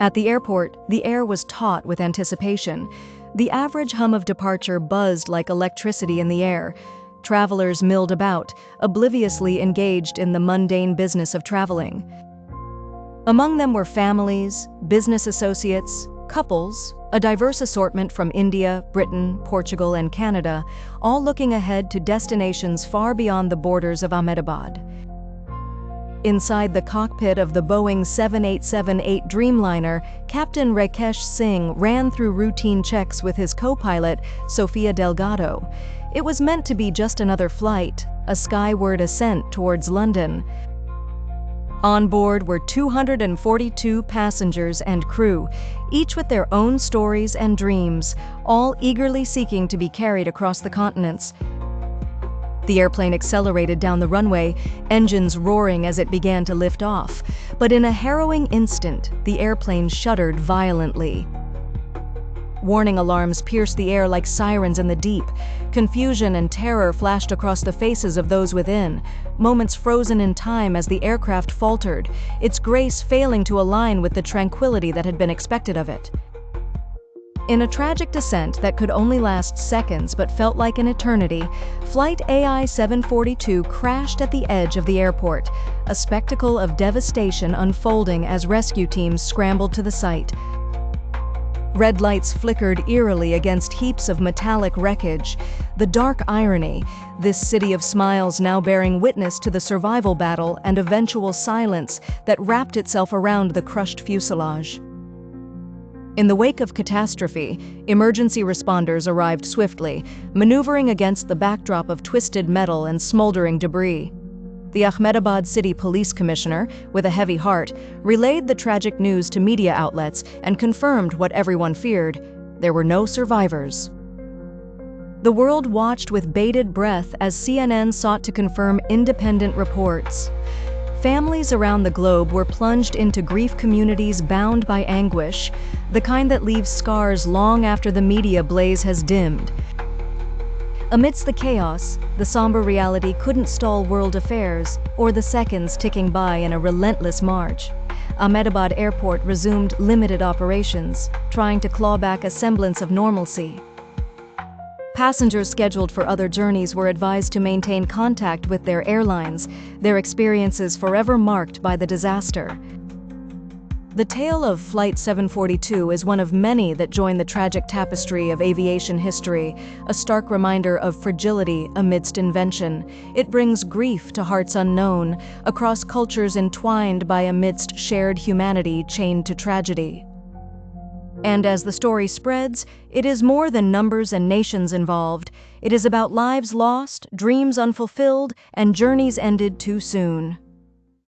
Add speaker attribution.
Speaker 1: At the airport, the air was taut with anticipation. The average hum of departure buzzed like electricity in the air. Travelers milled about, obliviously engaged in the mundane business of traveling. Among them were families, business associates, couples, a diverse assortment from India, Britain, Portugal, and Canada, all looking ahead to destinations far beyond the borders of Ahmedabad. Inside the cockpit of the Boeing 7878 Dreamliner, Captain Rakesh Singh ran through routine checks with his co-pilot, Sofia Delgado. It was meant to be just another flight, a skyward ascent towards London. On board were 242 passengers and crew, each with their own stories and dreams, all eagerly seeking to be carried across the continents. The airplane accelerated down the runway, engines roaring as it began to lift off. But in a harrowing instant, the airplane shuddered violently. Warning alarms pierced the air like sirens in the deep. Confusion and terror flashed across the faces of those within, moments frozen in time as the aircraft faltered, its grace failing to align with the tranquility that had been expected of it. In a tragic descent that could only last seconds but felt like an eternity, flight AI-742 crashed at the edge of the airport, a spectacle of devastation unfolding as rescue teams scrambled to the site. Red lights flickered eerily against heaps of metallic wreckage. The dark irony, this city of smiles now bearing witness to the survival battle and eventual silence that wrapped itself around the crushed fuselage. In the wake of catastrophe, emergency responders arrived swiftly, maneuvering against the backdrop of twisted metal and smoldering debris. The Ahmedabad City Police Commissioner, with a heavy heart, relayed the tragic news to media outlets and confirmed what everyone feared: there were no survivors. The world watched with bated breath as CNN sought to confirm independent reports. Families around the globe were plunged into grief communities bound by anguish, the kind that leaves scars long after the media blaze has dimmed. Amidst the chaos, the somber reality couldn't stall world affairs or the seconds ticking by in a relentless march. Ahmedabad Airport resumed limited operations, trying to claw back a semblance of normalcy. Passengers scheduled for other journeys were advised to maintain contact with their airlines, their experiences forever marked by the disaster. The tale of Flight 742 is one of many that join the tragic tapestry of aviation history, a stark reminder of fragility amidst invention. It brings grief to hearts unknown, across cultures entwined by amidst shared humanity chained to tragedy. And as the story spreads, it is more than numbers and nations involved. It is about lives lost, dreams unfulfilled, and journeys ended too soon.